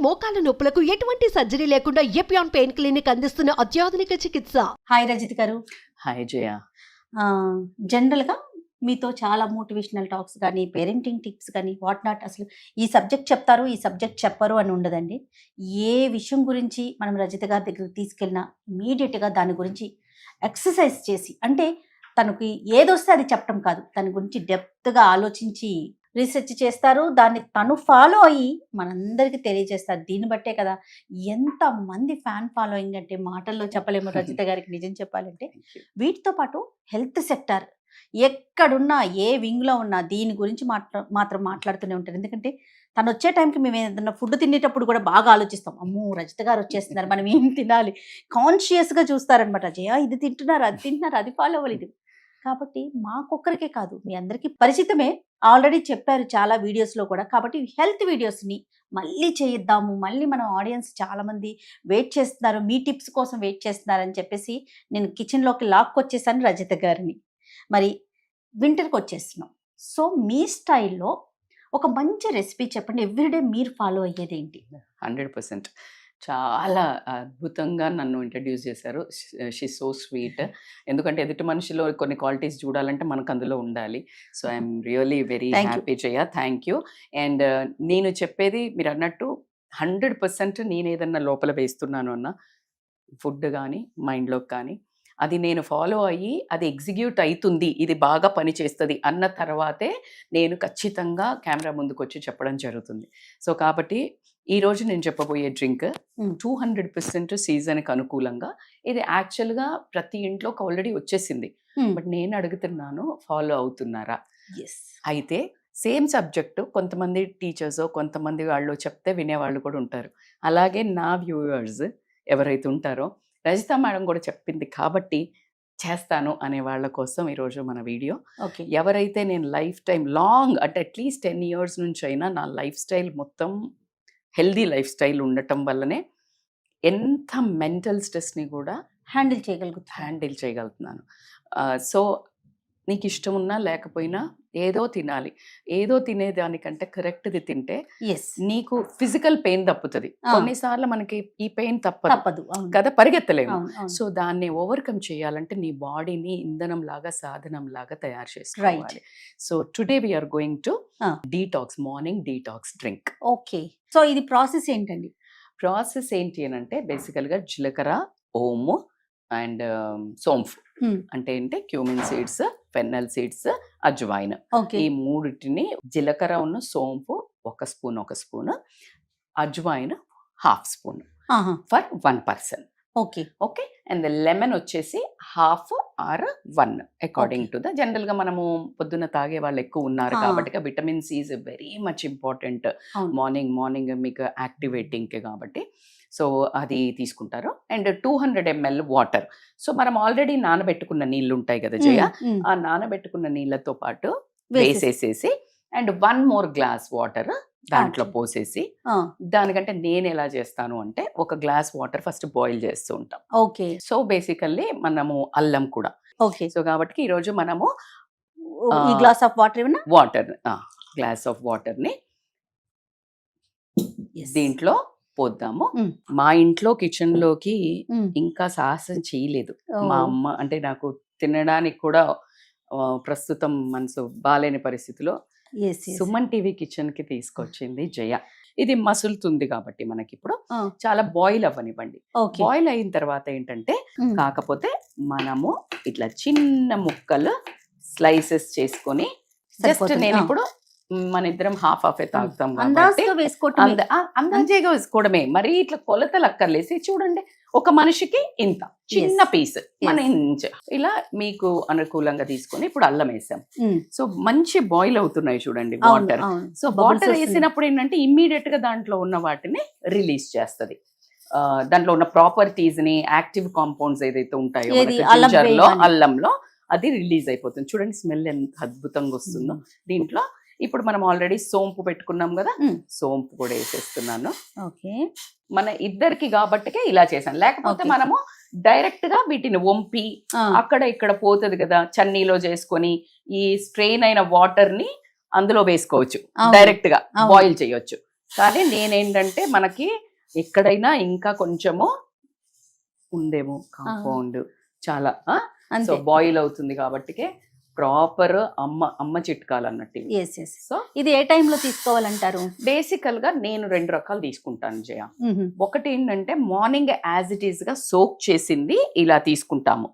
మోకాల నొప్పులకు ఎటువంటి సర్జరీ లేకుండా ఎపియాన్ పెయిన్ క్లినిక్ అందిస్తున్న అత్యాధునిక చికిత్స. హాయ్ రజిత్ గారు. హాయ్ జయ. జనరల్గా మీతో చాలా మోటివేషనల్ టాక్స్ కానీ పేరెంటింగ్ టిప్స్ కానీ వాట్ నాట్, అసలు ఈ సబ్జెక్ట్ చెప్తారు ఈ సబ్జెక్ట్ చెప్పరు అని ఉండదండి. ఏ విషయం గురించి మనం రజిత గారి దగ్గరికి తీసుకెళ్ళినా ఇమీడియట్గా దాని గురించి ఎక్సర్సైజ్ చేసి, అంటే తనకి ఏదొస్తే అది చెప్పడం కాదు, దాని గురించి డెప్త్గా ఆలోచించి రీసెర్చ్ చేస్తారు. దాన్ని తను ఫాలో అయ్యి మనందరికీ తెలియజేస్తారు. దీన్ని బట్టే కదా ఎంతమంది ఫ్యాన్ ఫాలోయింగ్ అంటే మాటల్లో చెప్పలేము రజిత గారికి. నిజం చెప్పాలంటే వీటితో పాటు హెల్త్ సెక్టర్ ఎక్కడున్నా ఏ వింగ్లో ఉన్నా దీని గురించి మాత్రం మాట్లాడుతూనే ఉంటారు. ఎందుకంటే తను వచ్చే టైంకి మేము ఏదైనా ఫుడ్ తినేటప్పుడు కూడా బాగా ఆలోచిస్తాం, అమ్మో రజిత గారు వచ్చేస్తున్నారు మనం ఏం తినాలి, కాన్షియస్గా చూస్తారనమాట. జయ ఇది తింటున్నారు అది తింటున్నారు అది ఫాలో అవ్వాలి ఇది. కాబట్టి మాకొక్కరికే కాదు మీ అందరికీ పరిచితమే, ఆల్రెడీ చెప్పారు చాలా వీడియోస్లో కూడా. కాబట్టి హెల్త్ వీడియోస్ని మళ్ళీ చేయిద్దాము, మళ్ళీ మనం ఆడియన్స్ చాలామంది వెయిట్ చేస్తున్నారు, మీ టిప్స్ కోసం వెయిట్ చేస్తున్నారని చెప్పేసి నేను కిచెన్లోకి లాక్కొచ్చేసాను రజిత గారిని. మరి వింటర్కి వచ్చేస్తున్నాం. సో మీ స్టైల్లో ఒక మంచి రెసిపీ చెప్పండి, ఎవ్రీడే మీరు ఫాలో అయ్యేది ఏంటి? 100% చాలా అద్భుతంగా నన్ను ఇంట్రడ్యూస్ చేశారు. She so sweet. ఎందుకంటే ఎదుటి మనిషిలో కొన్ని క్వాలిటీస్ చూడాలంటే మనకు అందులో ఉండాలి. So I'm really very happy Jaya, thank you. And నేను చెప్పేది మీరు అన్నట్టు 100% నేను ఏదన్నా లోపల వేస్తున్నాను అన్న ఫుడ్ కానీ మైండ్లోకి కానీ అది నేను ఫాలో అయ్యి అది ఎగ్జిక్యూట్ అవుతుంది, ఇది బాగా పనిచేస్తుంది అన్న తర్వాతే నేను ఖచ్చితంగా కెమెరా ముందుకు వచ్చి చెప్పడం జరుగుతుంది. సో కాబట్టి ఈరోజు నేను చెప్పబోయే డ్రింక్ 200% సీజన్కి అనుకూలంగా, ఇది యాక్చువల్గా ప్రతి ఇంట్లోకి ఆల్రెడీ వచ్చేసింది. బట్ నేను అడుగుతున్నాను ఫాలో అవుతున్నారా? అయితే సేమ్ సబ్జెక్టు కొంతమంది టీచర్స్ కొంతమంది వాళ్ళు చెప్తే వినేవాళ్ళు కూడా ఉంటారు. అలాగే నా వ్యూవర్స్ ఎవరైతే ఉంటారో రజిత మేడం కూడా చెప్పింది కాబట్టి చేస్తాను అనే వాళ్ళ కోసం ఈరోజు మన వీడియో. ఎవరైతే నేను లైఫ్ టైం లాంగ్ అంటే అట్లీస్ట్ 10 years నుంచి అయినా నా లైఫ్ స్టైల్ మొత్తం హెల్దీ లైఫ్ స్టైల్ ఉండటం వల్లనే ఎంత మెంటల్ స్ట్రెస్ని కూడా హ్యాండిల్ చేయగలుగుతున్నాను. సో నీకు ఇష్టం ఉన్నా లేకపోయినా ఏదో తినాలి, ఏదో తినేదానికంటే కరెక్ట్ది తింటే నీకు ఫిజికల్ పెయిన్ తప్పుతుంది. కొన్నిసార్లు మనకి ఈ పెయిన్ తప్పదు కదా, పరిగెత్తలేము. సో దాన్ని ఓవర్కమ్ చేయాలంటే నీ బాడీని ఇంధనం లాగా సాధనం లాగా తయారు చేసుకోవాలి. So today we're going to detox, morning detox drink. Okay, so ఇది ప్రాసెస్ ఏంటండి? ప్రాసెస్ ఏంటి అని అంటే బేసికల్గా జీలకర్ర, ఓము అండ్ సోంఫ్ అంటే ఏంటి cumin seeds, fennel seeds, ajwain, ఈ మూడిటిని జీలకర్ర ఉన్న సోంపు 1 spoon, ajwain 1/2 spoon for 1 person. Okay and lemon వచ్చేసి 1/2 or 1 అకార్డింగ్ టు ద. జనరల్గా మనము పొద్దున్న తాగే వాళ్ళు ఎక్కువ ఉన్నారు కాబట్టి vitamin C is very much important morning మీకు యాక్టివేటింగ్కి కాబట్టి. సో అది తీసుకుంటారు. And 200 ml water. సో మనం ఆల్రెడీ నానబెట్టుకున్న నీళ్ళు ఉంటాయి కదా జయ, ఆ నానబెట్టుకున్న నీళ్ళతో పాటు వేసేసేసి అండ్ 1 more glass వాటర్ దాంట్లో పోసేసి, దానికంటే నేను ఎలా చేస్తాను అంటే 1 glass వాటర్ ఫస్ట్ బాయిల్ చేస్తూ ఉంటాం. ఓకే, సో బేసికల్లీ మనము అల్లం కూడా. ఓకే, సో కాబట్టి ఈరోజు మనము గ్లాస్ ఆఫ్ గ్లాస్ ఆఫ్ వాటర్ని దీంట్లో పోద్దాము. మా ఇంట్లో కిచెన్ లోకి ఇంకా సాహసం చేయలేదు మా అమ్మ. అంటే నాకు తినడానికి కూడా ప్రస్తుతం మనసు బాలేని పరిస్థితిలో సుమన్ టీవీ కిచెన్ కి తీసుకొచ్చింది జయ. ఇది మసులుతుంది కాబట్టి మనకి ఇప్పుడు చాలా బాయిల్ అవ్వనివ్వండి. బాయిల్ అయిన తర్వాత ఏంటంటే కాకపోతే మనము ఇట్లా చిన్న ముక్కలు స్లైసెస్ చేసుకొని, జస్ట్ నేను ఇప్పుడు మన ఇద్దరం హాఫ్ తాగుతాం కాబట్టి అందాజేగా వేసుకోవడమే, మరి ఇట్లా కొలతలు అక్కర్లేసి. చూడండి ఒక మనిషికి ఇంత చిన్న పీస్ మన ఇంచ్ ఇలా మీకు అనుకూలంగా తీసుకొని ఇప్పుడు అల్లం వేసాం. సో మంచి బాయిల్ అవుతున్నాయి చూడండి వాటర్. సో వాటర్ వేసినప్పుడు ఏంటంటే ఇమ్మీడియట్ గా దాంట్లో ఉన్న వాటిని రిలీజ్ చేస్తుంది. దాంట్లో ఉన్న ప్రాపర్టీస్ ని, యాక్టివ్ కాంపౌండ్స్ ఏదైతే ఉంటాయో జింజర్లో, అల్లంలో అది రిలీజ్ అయిపోతుంది. చూడండి స్మెల్ ఎంత అద్భుతంగా వస్తుందో. దీంట్లో ఇప్పుడు మనం ఆల్రెడీ సోంపు పెట్టుకున్నాం కదా, సోంపు కూడా వేసేస్తున్నాను. ఓకే, మన ఇద్దరికి కాబట్టికే ఇలా చేశాను. లేకపోతే మనము డైరెక్ట్ గా వీటిని వంపి అక్కడ ఇక్కడ పోతుంది కదా, చన్నీలో చేసుకొని ఈ స్ట్రెయిన్ అయిన వాటర్ ని అందులో వేసుకోవచ్చు, డైరెక్ట్ గా బాయిల్ చేయొచ్చు. కానీ నేనేంటంటే మనకి ఎక్కడైనా ఇంకా కొంచెము ఉందేమో కాంపౌండ్ చాలా సో అంతే. బాయిల్ అవుతుంది కాబట్టి ప్రాపర్ అమ్మ చిట్కాలు అన్నట్టు ఇవి. Yes yes. సో ఇది ఏ టైంలో తీసుకోవాలంటారు? బేసికల్ గా నేను 2 రకాలు తీసుకుంటాను జయ. ఒకటి ఏంటంటే మార్నింగ్ యాజ్ ఇట్ ఈస్ గా సోక్ చేసింది ఇలా తీసుకుంటాము.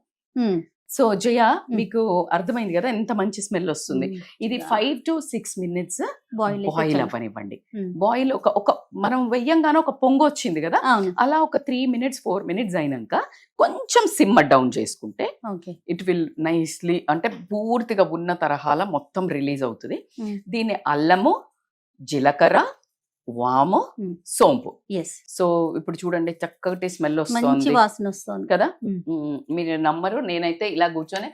సో జయ మీకు అర్థమైంది కదా ఎంత మంచి స్మెల్ వస్తుంది. ఇది 5 to 6 minutes బాయిల్ అవ్వనివ్వండి. బాయిల్ ఒక మనం వెయ్యంగానే ఒక పొంగు వచ్చింది కదా, అలా ఒక 3 minutes 4 minutes అయినాక కొంచెం సిమ్మర్ డౌన్ చేసుకుంటే ఇట్ విల్ నైస్లీ అంటే పూర్తిగా ఉన్న తరహాల మొత్తం రిలీజ్ అవుతుంది. దీన్ని అల్లము, జీలకర్ర, వాము, సోంపు. సో ఇప్పుడు చూడండి చక్కటి స్మెల్ వస్తుంది, వాసన వస్తుంది కదా. మీరు నమ్మరు, నేనైతే ఇలా కూర్చొని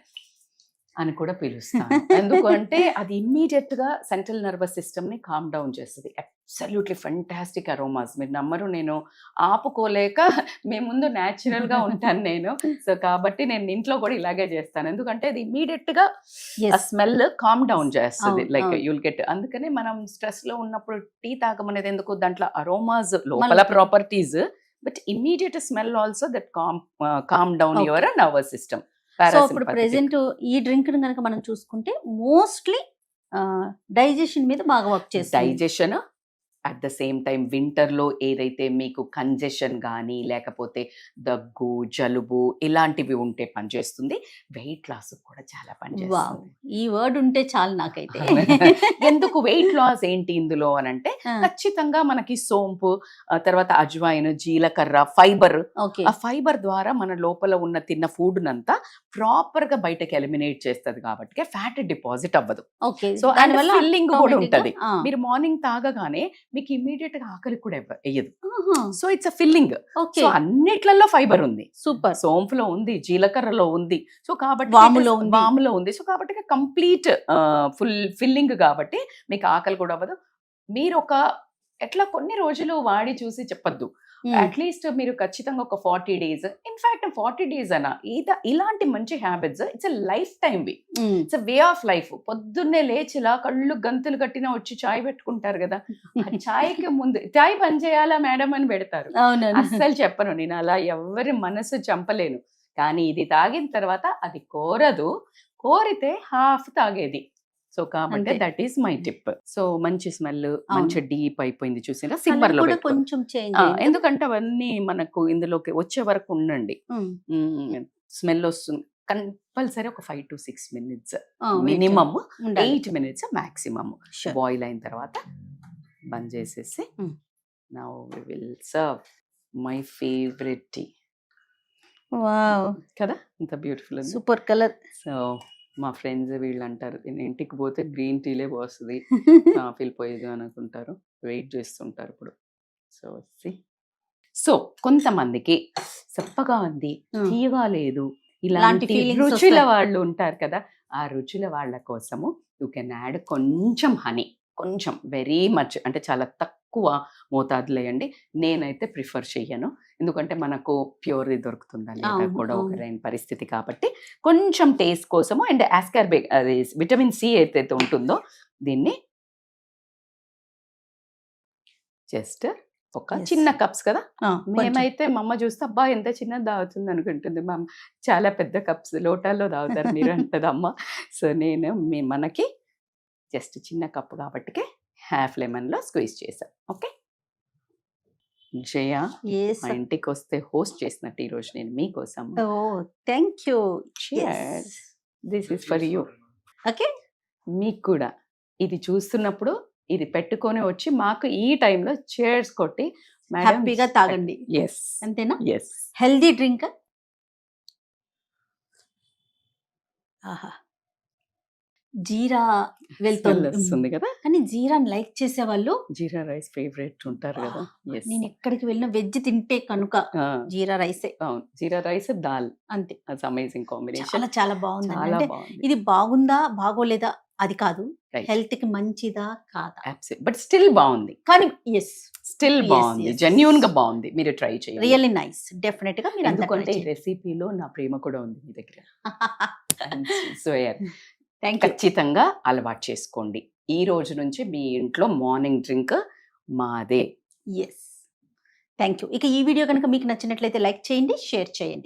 అని కూడా పిలుస్తాను. ఎందుకంటే అది ఇమ్మీడియట్ గా సెంట్రల్ నర్వస్ సిస్టమ్ ని కామ్ డౌన్ చేస్తుంది. Absolutely fantastic aromas. మీరు నమ్మరు, నేను ఆపుకోలేక మీ ముందు న్యాచురల్ గా ఉంటాను నేను. సో కాబట్టి నేను ఇంట్లో కూడా ఇలాగే చేస్తాను, ఎందుకంటే అది ఇమ్మీడియట్ గా స్మెల్ కామ్ డౌన్ చేస్తుంది. Like you'll get. అందుకని మనం స్ట్రెస్ లో ఉన్నప్పుడు టీ తాగమనేది ఎందుకు, దాంట్లో అరోమాస్ లోపల properties, but immediate smell also that calm down your nervous system. So ఇప్పుడు ప్రెసెంట్ ఈ డ్రింక్ కనుక మనం చూసుకుంటే మోస్ట్లీ డైజెషన్ మీద బాగా వర్క్ చేస్తుంది. Digestion at the same time వింటర్లో ఏదైతే మీకు కంజెషన్ కానీ లేకపోతే దగ్గు, జలుబు ఇలాంటివి ఉంటే పనిచేస్తుంది. వెయిట్ లాస్ కూడా చాలా పనిచేస్తుంది. ఈ వర్డ్ ఉంటే చాలు నాకైతే. ఎందుకు వెయిట్ లాస్ ఏంటి ఇందులో అని అంటే ఖచ్చితంగా మనకి సోంపు, తర్వాత అజ్వైన్, జీలకర్ర, ఫైబర్. ఆ ఫైబర్ ద్వారా మన లోపల ఉన్న తిన్న ఫుడ్ నంతా ప్రాపర్ గా బయటకి ఎలిమినేట్ చేస్తుంది కాబట్టి ఫ్యాట్ డిపాజిట్ అవ్వదు. సో దానివల్ల ఫిల్లింగ్ కూడా ఉంటది. మీరు మార్నింగ్ తాగగానే మీకు ఇమ్మీడియట్ గా ఆకలి కూడా వేయదు. So it's a filling. So అన్నిట్లలో ఫైబర్ ఉంది. సూపర్. సోంపులో ఉంది, జీలకర్రలో ఉంది, సో కాబట్టి వాములో ఉంది. సో కాబట్టి కంప్లీట్ ఫుల్ ఫిల్లింగ్ కాబట్టి మీకు ఆకలి కూడా అవ్వదు. మీరు ఎట్లా కొన్ని రోజులు వాడి చూసి చెప్పద్దు. అట్లీస్ట్ మీరు ఖచ్చితంగా ఒక 40 days, ఇన్ఫాక్ట్ 40 days అనా ఇలాంటి మంచి హ్యాబిట్స్ ఇట్స్ లైఫ్ టైం వి. It's way of life. పొద్దున్నే లేచిలా కళ్ళు గంతులు కట్టినా వచ్చి చాయ్ పెట్టుకుంటారు కదా, చాయ్కి ముందు చాయ్ పని చేయాలా మేడం అని పెడతారు. అస్సలు చెప్పను నేను అలా, ఎవరి మనసు చంపలేను. కానీ ఇది తాగిన తర్వాత అది కోరదు, కోరితే హాఫ్ తాగేది. సో కాబట్టి that is my tip. So మంచి స్మెల్, మంచి డీప్ అయిపోయింది చూసినా సిమ్మర్ లో కొంచెం ఎందుకంటే అవన్నీ మనకు ఇందులోకి వచ్చే వరకు ఉండండి. స్మెల్ వస్తుంది కంపల్సరీ ఒక 5 to 6 minutes minimum, 8 minutes maximum boil అయిన తర్వాత బంద్ చేసేసి now we will serve my favourite tea. Wow కదా, ఇంత బ్యూటిఫుల్, సూపర్ కలర్. సో మా ఫ్రెండ్స్ వీళ్ళు అంటారు నేను ఇంటికి పోతే గ్రీన్ టీలే పోస్తుంది, కాఫీలు పోయేది అనుకుంటారు, వెయిట్ చేస్తుంటారు ఇప్పుడు. సో కొంతమందికి చప్పగా ఉంది, తీయగా లేదు, ఇలాంటి రుచుల వాళ్ళు ఉంటారు కదా, ఆ రుచుల వాళ్ళ కోసము యూ కెన్ యాడ్ కొంచెం హనీ, కొంచెం వెరీ మచ్ అంటే చాలా తక్కువ మోతాదులో వేయండి. నేనైతే ప్రిఫర్ చెయ్యను, ఎందుకంటే మనకు ప్యూర్ది దొరుకుతుందా లేదా కూడా ఒక రైన్ పరిస్థితి కాబట్టి కొంచెం టేస్ట్ కోసము. అండ్ ఆస్కార్బిక్ అది విటమిన్ సి ఏదైతే ఉంటుందో దీన్ని జస్ట్ ఒక చిన్న కప్స్ కదా, మేమైతే మా అమ్మ చూస్తే అబ్బా ఎంత చిన్నది తాగుతుంది అనుకుంటుంది, మా చాలా పెద్ద కప్స్ లోటాల్లో తాగుతారు మీరు అంటది అమ్మ. సో నేను మనకి జస్ట్ చిన్న కప్పు కాబట్టి హాఫ్ లెమన్ లో స్క్వీజ్ చేసాం. ఓకే జయ, మా ఇంటికి వస్తే హోస్ట్ చేసినట్టు ఈ రోజు నేను మీకోసం. Thank you. This is for you. Okay, మీకు కూడా ఇది చూస్తున్నప్పుడు ఇది పెట్టుకొని వచ్చి మాకు ఈ టైంలో చేర్స్ కొట్టి హ్యాపీగా తాగండి. ఎస్, అంతేనా? ఎస్. Healthy drink. ఆహా, జీరా వెళ్తుంది కదా, కానీ జీరాని లైక్ చేసే వాళ్ళు జీరా రైస్ ఫేవరెట్ ఉంటారు కదా. నేను ఎక్కడికి వెళ్ళిన వెజ్ తింటే కనుక జీరా రైసే. అవును, జీరా రైస్ దాల్, అంతే. Amazing combination. చాలా చాలా బాగుంది. అంటే ఇది బాగుందా బాగోలేదా అది కాదు, హెల్త్ కి మంచిదా కాదా, బట్ స్టిల్ బాగుంది. కానీ ఎస్, స్టిల్ బాగుంది, జెన్యూన్ గా బాగుంది. మీరు ట్రై చేయండి, రియల్లీ నైస్. డెఫినెట్ గా మీరు ఎందుకంటే ఈ రెసిపీలో నా ప్రేమ కూడా ఉంది మీ దగ్గర. సో ఖచ్చితంగా అలవాటు చేసుకోండి. ఈ రోజు నుంచి మీ ఇంట్లో మార్నింగ్ డ్రింక్ మాదే. ఎస్. Thank you. ఇక ఈ వీడియో కనుక మీకు నచ్చినట్లయితే లైక్ చేయండి, షేర్ చేయండి.